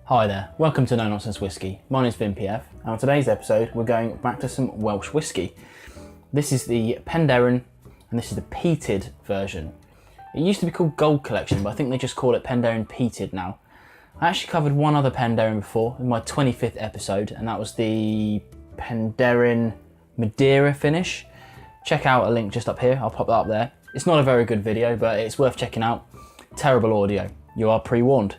Hi there, welcome to Nonsense Whisky. My name's PF, and on today's episode we're going back to some Welsh whisky. This is the Penderyn, and this is the peated version. It used to be called Gold Collection, but I think they just call it Penderyn Peated now. I actually covered one other Penderyn before in my 25th episode, and that was the Penderyn Madeira finish. Check out a link just up here, I'll pop that up there. It's not a very good video, but it's worth checking out. Terrible audio, you are pre-warned.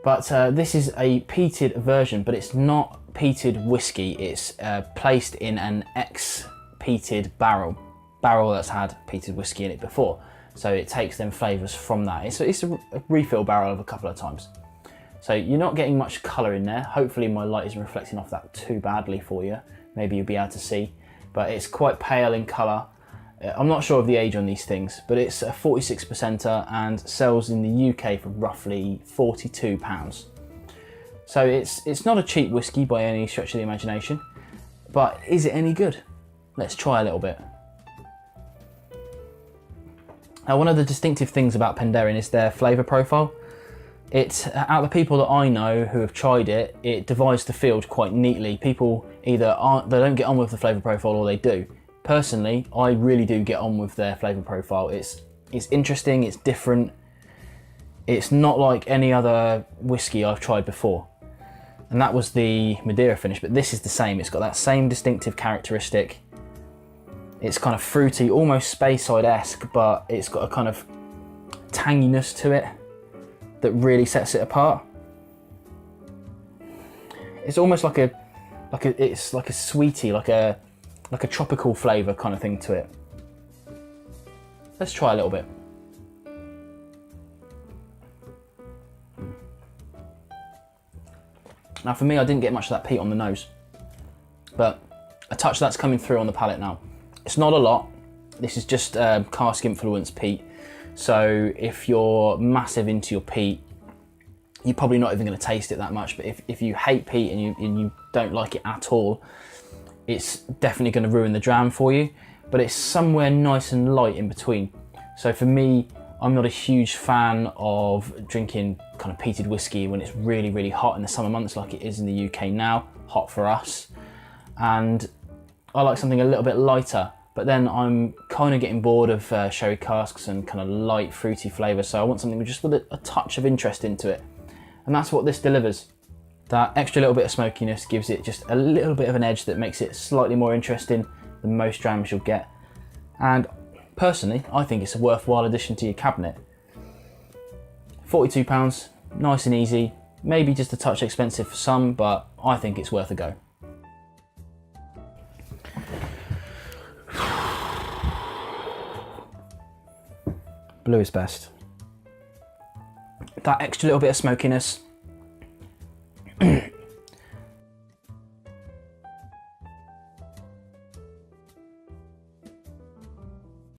But this is a peated version, but it's not peated whiskey. It's placed in an ex-peated barrel that's had peated whiskey in it before. So it takes them flavours from that. It's a refill barrel of a couple of times. So you're not getting much colour in there. Hopefully my light isn't reflecting off that too badly for you. Maybe you'll be able to see. But it's quite pale in colour. I'm not sure of the age on these things, but it's a 46%er and sells in the UK for roughly £42. So it's not a cheap whiskey by any stretch of the imagination, but is it any good? Let's try a little bit. Now, one of the distinctive things about Penderyn is their flavour profile. Out of the people that I know who have tried it, it divides the field quite neatly. People either they don't get on with the flavour profile or they do. Personally, I really do get on with their flavour profile. It's interesting, it's different. It's not like any other whiskey I've tried before. And that was the Madeira finish, but this is the same. It's got that same distinctive characteristic. It's kind of fruity, almost Speyside-esque, but it's got a kind of tanginess to it that really sets it apart. It's almost like a sweetie, like a tropical flavour kind of thing to it. Let's try a little bit. Now for me, I didn't get much of that peat on the nose, but a touch of that's coming through on the palate now. It's not a lot. This is just cask influenced peat. So if you're massive into your peat, you're probably not even going to taste it that much. But if you hate peat and you don't like it at all, it's definitely going to ruin the dram for you, but it's somewhere nice and light in between. So for me, I'm not a huge fan of drinking kind of peated whiskey when it's really, really hot in the summer months like it is in the UK now, hot for us. And I like something a little bit lighter, but then I'm kind of getting bored of sherry casks and kind of light fruity flavour, so I want something just with a touch of interest into it. And that's what this delivers. That extra little bit of smokiness gives it just a little bit of an edge that makes it slightly more interesting than most drams you'll get. And personally, I think it's a worthwhile addition to your cabinet. £42, nice and easy, maybe just a touch expensive for some, but I think it's worth a go. Blue is best. That extra little bit of smokiness,